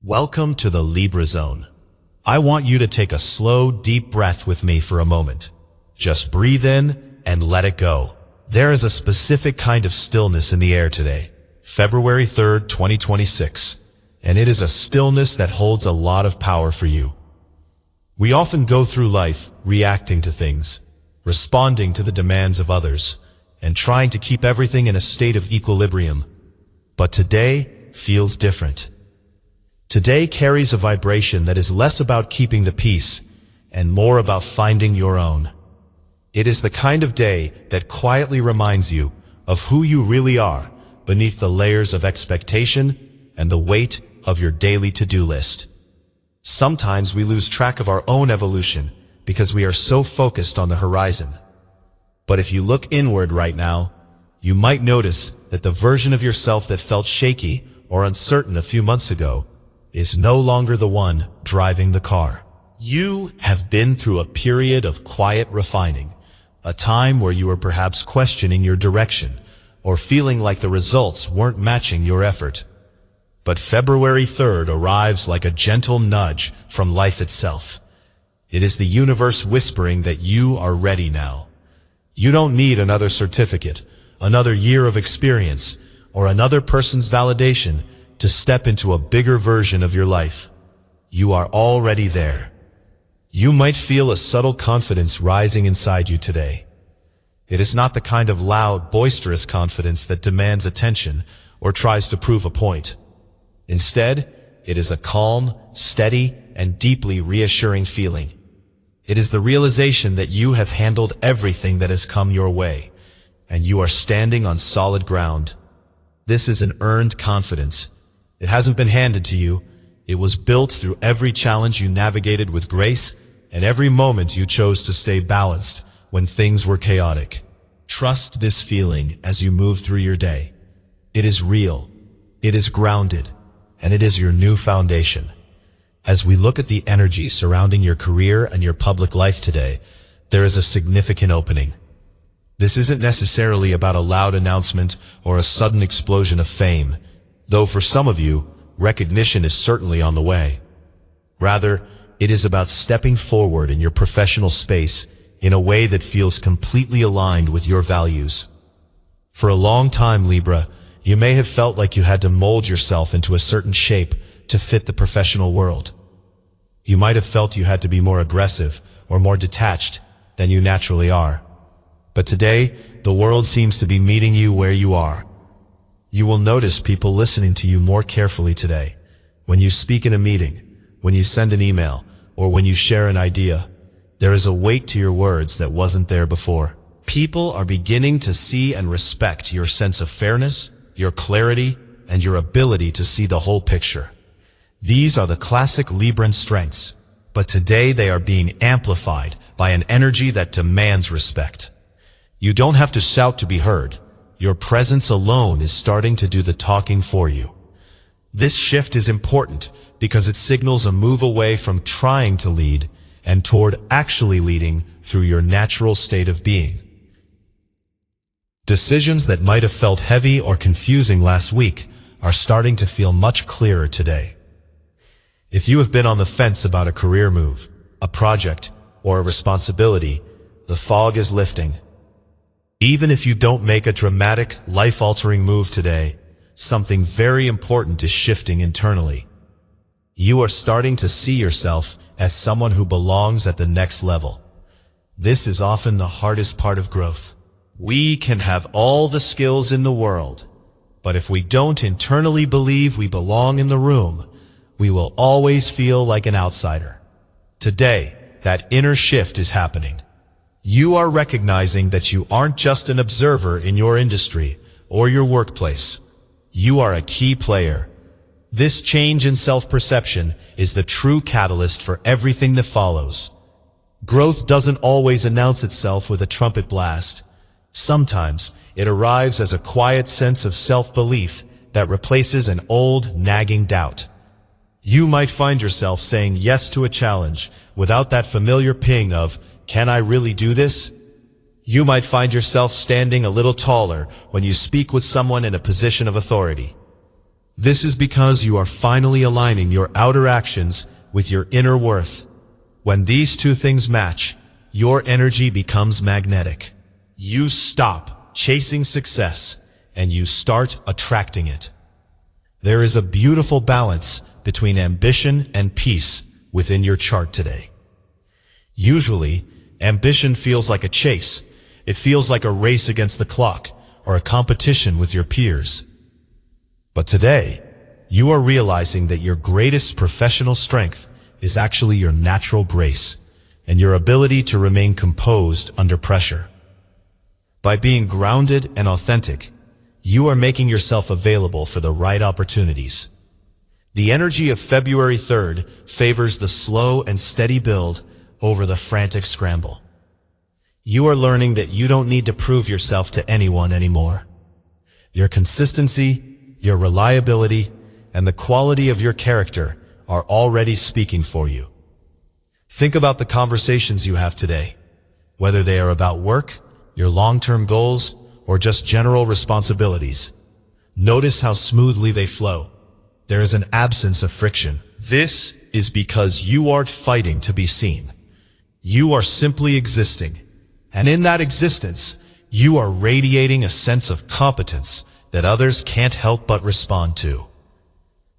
Welcome to the Libra Zone. I want you to take a slow, deep breath with me for a moment. Just breathe in and let it go. There is a specific kind of stillness in the air today, February 3rd, 2026, and it is a stillness that holds a lot of power for you. We often go through life reacting to things, responding to the demands of others, and trying to keep everything in a state of equilibrium. But today feels different. Today carries a vibration that is less about keeping the peace and more about finding your own. It is the kind of day that quietly reminds you of who you really are beneath the layers of expectation and the weight of your daily to-do list. Sometimes we lose track of our own evolution because we are so focused on the horizon. But if you look inward right now, you might notice that the version of yourself that felt shaky or uncertain a few months ago is no longer the one driving the car. You have been through a period of quiet refining, a time where you were perhaps questioning your direction or feeling like the results weren't matching your effort. But February 3rd arrives like a gentle nudge from life itself. It is the universe whispering that you are ready now. You don't need another certificate, another year of experience, or another person's validation to step into a bigger version of your life. You are already there. You might feel a subtle confidence rising inside you today. It is not the kind of loud, boisterous confidence that demands attention or tries to prove a point. Instead, it is a calm, steady, and deeply reassuring feeling. It is the realization that you have handled everything that has come your way, and you are standing on solid ground. This is an earned confidence. It hasn't been handed to you. It was built through every challenge you navigated with grace and every moment you chose to stay balanced when things were chaotic. Trust this feeling as you move through your day. It is real, it is grounded, and it is your new foundation. As we look at the energy surrounding your career and your public life today, there is a significant opening. This isn't necessarily about a loud announcement or a sudden explosion of fame, though for some of you, recognition is certainly on the way. Rather, it is about stepping forward in your professional space in a way that feels completely aligned with your values. For a long time, Libra, you may have felt like you had to mold yourself into a certain shape to fit the professional world. You might have felt you had to be more aggressive or more detached than you naturally are. But today, the world seems to be meeting you where you are. You will notice people listening to you more carefully today. When you speak in a meeting, when you send an email, or when you share an idea, there is a weight to your words that wasn't there before. People are beginning to see and respect your sense of fairness, your clarity, and your ability to see the whole picture. These are the classic Libran strengths, but today they are being amplified by an energy that demands respect. You don't have to shout to be heard. Your presence alone is starting to do the talking for you. This shift is important because it signals a move away from trying to lead and toward actually leading through your natural state of being. Decisions that might have felt heavy or confusing last week are starting to feel much clearer today. If you have been on the fence about a career move, a project, or a responsibility, the fog is lifting. Even if you don't make a dramatic, life-altering move today, something very important is shifting internally. You are starting to see yourself as someone who belongs at the next level. This is often the hardest part of growth. We can have all the skills in the world, but if we don't internally believe we belong in the room, we will always feel like an outsider. Today, that inner shift is happening. You are recognizing that you aren't just an observer in your industry or your workplace. You are a key player. This change in self-perception is the true catalyst for everything that follows. Growth doesn't always announce itself with a trumpet blast. Sometimes it arrives as a quiet sense of self-belief that replaces an old, nagging doubt. You might find yourself saying yes to a challenge without that familiar ping of, "Can I really do this?" You might find yourself standing a little taller when you speak with someone in a position of authority. This is because you are finally aligning your outer actions with your inner worth. When these two things match, your energy becomes magnetic. You stop chasing success and you start attracting it. There is a beautiful balance between ambition and peace within your chart today. Usually, ambition feels like a chase. It feels like a race against the clock or a competition with your peers. But today, you are realizing that your greatest professional strength is actually your natural grace and your ability to remain composed under pressure. By being grounded and authentic, you are making yourself available for the right opportunities. The energy of February 3rd favors the slow and steady build over the frantic scramble. You are learning that you don't need to prove yourself to anyone anymore. Your consistency, your reliability, and the quality of your character are already speaking for you. Think about the conversations you have today, whether they are about work, your long-term goals, or just general responsibilities. Notice how smoothly they flow. There is an absence of friction. This is because you aren't fighting to be seen. You are simply existing. And in that existence, you are radiating a sense of competence that others can't help but respond to.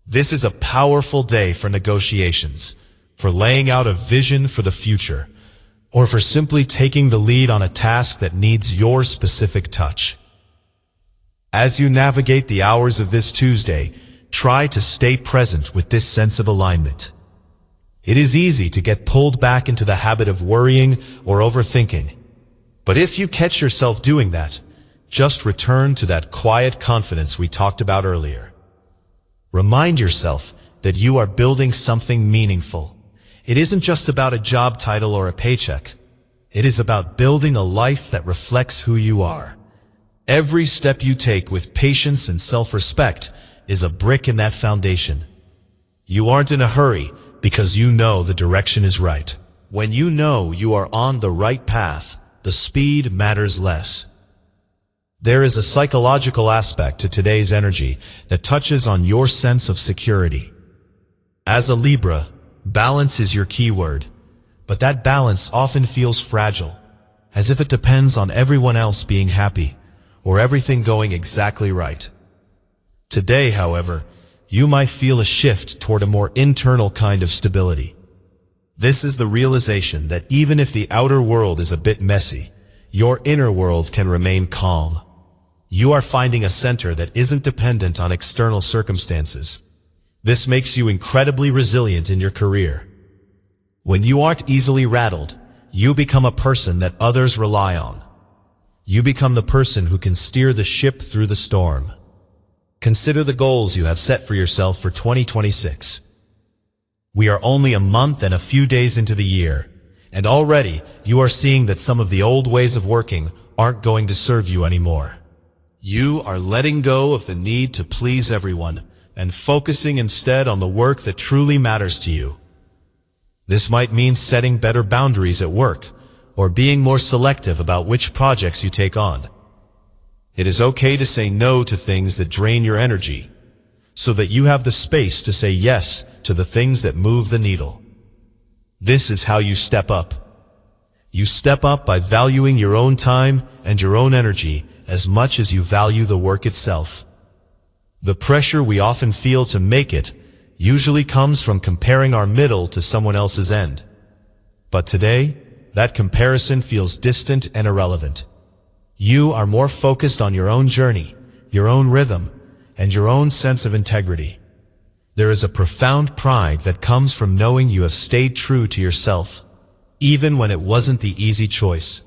This is a powerful day for negotiations, for laying out a vision for the future, or for simply taking the lead on a task that needs your specific touch. As you navigate the hours of this Tuesday, try to stay present with this sense of alignment. It is easy to get pulled back into the habit of worrying or overthinking. But if you catch yourself doing that, just return to that quiet confidence we talked about earlier. Remind yourself that you are building something meaningful. It isn't just about a job title or a paycheck. It is about building a life that reflects who you are. Every step you take with patience and self-respect is a brick in that foundation. You aren't in a hurry because you know the direction is right. When you know you are on the right path, the speed matters less. There is a psychological aspect to today's energy that touches on your sense of security. As a Libra, balance is your key word, but that balance often feels fragile, as if it depends on everyone else being happy or everything going exactly right. Today, however, you might feel a shift toward a more internal kind of stability. This is the realization that even if the outer world is a bit messy, your inner world can remain calm. You are finding a center that isn't dependent on external circumstances. This makes you incredibly resilient in your career. When you aren't easily rattled, you become a person that others rely on. You become the person who can steer the ship through the storm. Consider the goals you have set for yourself for 2026. We are only a month and a few days into the year, and already you are seeing that some of the old ways of working aren't going to serve you anymore. You are letting go of the need to please everyone and focusing instead on the work that truly matters to you. This might mean setting better boundaries at work or being more selective about which projects you take on. It is okay to say no to things that drain your energy, so that you have the space to say yes to the things that move the needle. This is how you step up. You step up by valuing your own time and your own energy as much as you value the work itself. The pressure we often feel to make it usually comes from comparing our middle to someone else's end. But today, that comparison feels distant and irrelevant. You are more focused on your own journey, your own rhythm, and your own sense of integrity. There is a profound pride that comes from knowing you have stayed true to yourself, even when it wasn't the easy choice.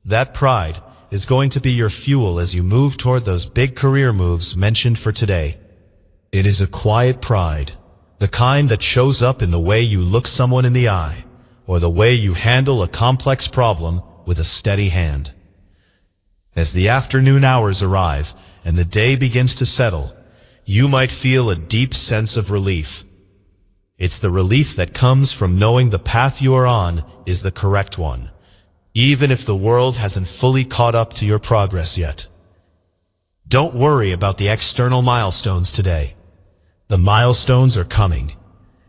That pride is going to be your fuel as you move toward those big career moves mentioned for today. It is a quiet pride, the kind that shows up in the way you look someone in the eye, or the way you handle a complex problem with a steady hand. As the afternoon hours arrive and the day begins to settle, you might feel a deep sense of relief. It's the relief that comes from knowing the path you are on is the correct one, even if the world hasn't fully caught up to your progress yet. Don't worry about the external milestones today. The milestones are coming,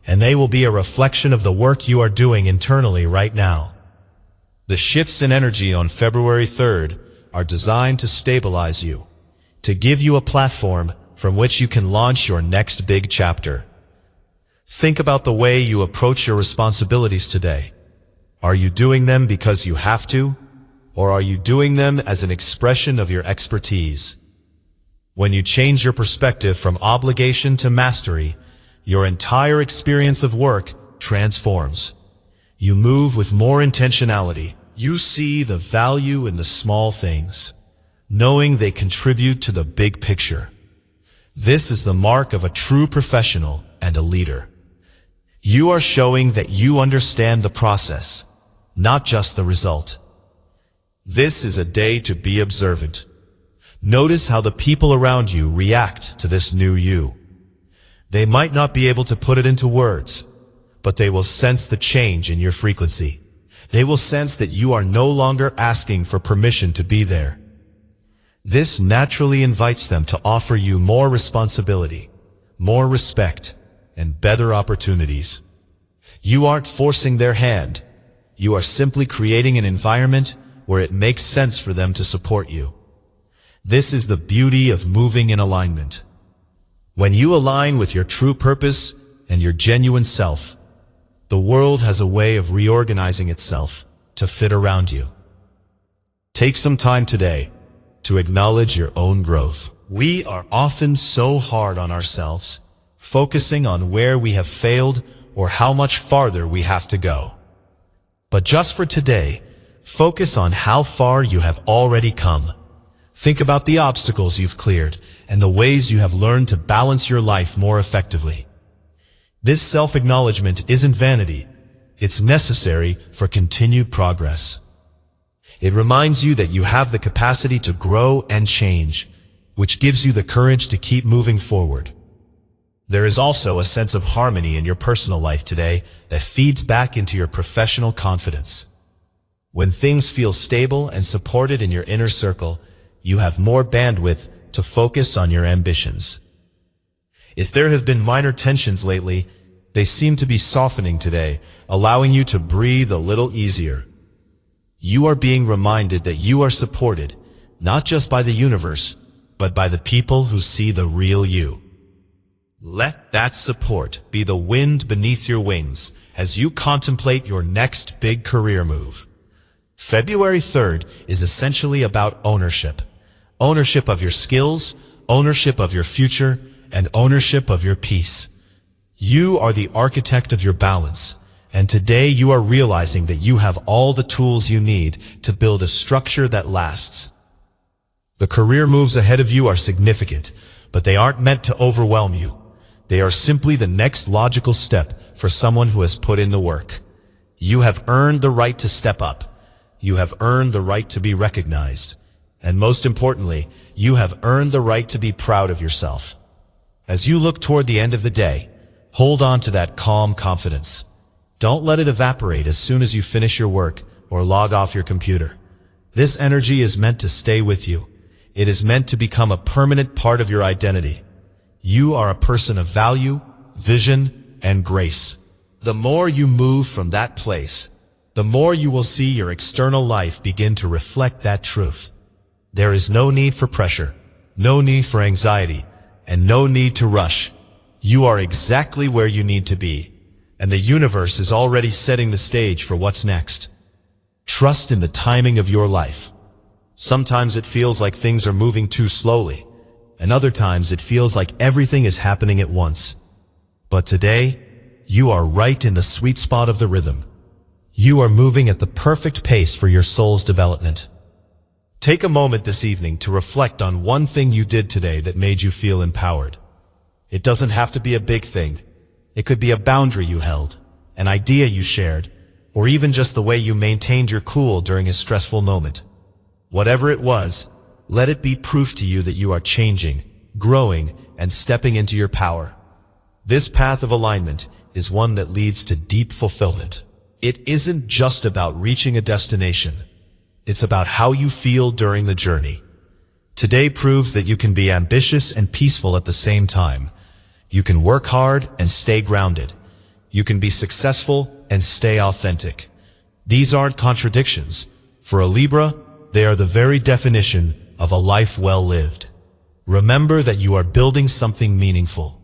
and they will be a reflection of the work you are doing internally right now. The shifts in energy on February 3rd are designed to stabilize you, to give you a platform from which you can launch your next big chapter. Think about the way you approach your responsibilities today. Are you doing them because you have to, or are you doing them as an expression of your expertise? When you change your perspective from obligation to mastery, your entire experience of work transforms. You move with more intentionality. You see the value in the small things, knowing they contribute to the big picture. This is the mark of a true professional and a leader. You are showing that you understand the process, not just the result. This is a day to be observant. Notice how the people around you react to this new you. They might not be able to put it into words, but they will sense the change in your frequency. They will sense that you are no longer asking for permission to be there. This naturally invites them to offer you more responsibility, more respect, and better opportunities. You aren't forcing their hand. You are simply creating an environment where it makes sense for them to support you. This is the beauty of moving in alignment. When you align with your true purpose and your genuine self, the world has a way of reorganizing itself to fit around you. Take some time today to acknowledge your own growth. We are often so hard on ourselves, focusing on where we have failed or how much farther we have to go. But just for today, focus on how far you have already come. Think about the obstacles you've cleared and the ways you have learned to balance your life more effectively. This self-acknowledgement isn't vanity. It's necessary for continued progress. It reminds you that you have the capacity to grow and change, which gives you the courage to keep moving forward. There is also a sense of harmony in your personal life today that feeds back into your professional confidence. When things feel stable and supported in your inner circle, you have more bandwidth to focus on your ambitions. If there have been minor tensions lately, they seem to be softening today, allowing you to breathe a little easier. You are being reminded that you are supported, not just by the universe, but by the people who see the real you. Let that support be the wind beneath your wings as you contemplate your next big career move. February 3rd is essentially about ownership. Ownership of your skills, ownership of your future, and ownership of your peace. You are the architect of your balance, and today you are realizing that you have all the tools you need to build a structure that lasts. The career moves ahead of you are significant, but they aren't meant to overwhelm you. They are simply the next logical step for someone who has put in the work. You have earned the right to step up. You have earned the right to be recognized. And most importantly, you have earned the right to be proud of yourself. As you look toward the end of the day, hold on to that calm confidence. Don't let it evaporate as soon as you finish your work or log off your computer. This energy is meant to stay with you. It is meant to become a permanent part of your identity. You are a person of value, vision, and grace. The more you move from that place, the more you will see your external life begin to reflect that truth. There is no need for pressure, no need for anxiety, and no need to rush. You are exactly where you need to be, and the universe is already setting the stage for what's next. Trust in the timing of your life. Sometimes it feels like things are moving too slowly, and other times it feels like everything is happening at once. But today, you are right in the sweet spot of the rhythm. You are moving at the perfect pace for your soul's development. Take a moment this evening to reflect on one thing you did today that made you feel empowered. It doesn't have to be a big thing. It could be a boundary you held, an idea you shared, or even just the way you maintained your cool during a stressful moment. Whatever it was, let it be proof to you that you are changing, growing, and stepping into your power. This path of alignment is one that leads to deep fulfillment. It isn't just about reaching a destination. It's about how you feel during the journey. Today proves that you can be ambitious and peaceful at the same time. You can work hard and stay grounded. You can be successful and stay authentic. These aren't contradictions. For a Libra, they are the very definition of a life well lived. Remember that you are building something meaningful.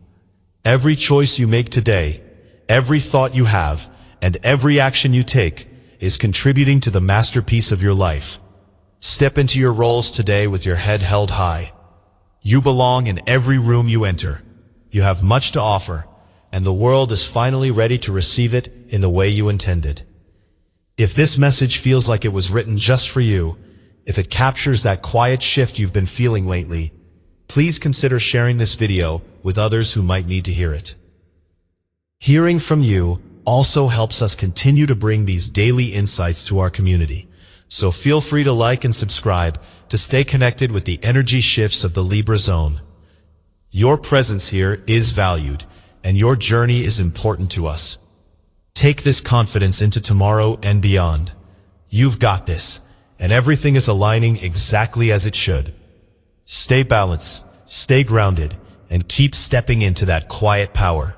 Every choice you make today, every thought you have, and every action you take is contributing to the masterpiece of your life. Step into your roles today with your head held high. You belong in every room you enter. You have much to offer, and the world is finally ready to receive it in the way you intended. If this message feels like it was written just for you, if it captures that quiet shift you've been feeling lately, please consider sharing this video with others who might need to hear it. Hearing from you also helps us continue to bring these daily insights to our community. So feel free to like and subscribe to stay connected with the energy shifts of the Libra zone. Your presence here is valued, and your journey is important to us. Take this confidence into tomorrow and beyond. You've got this, and everything is aligning exactly as it should. Stay balanced, stay grounded, and keep stepping into that quiet power.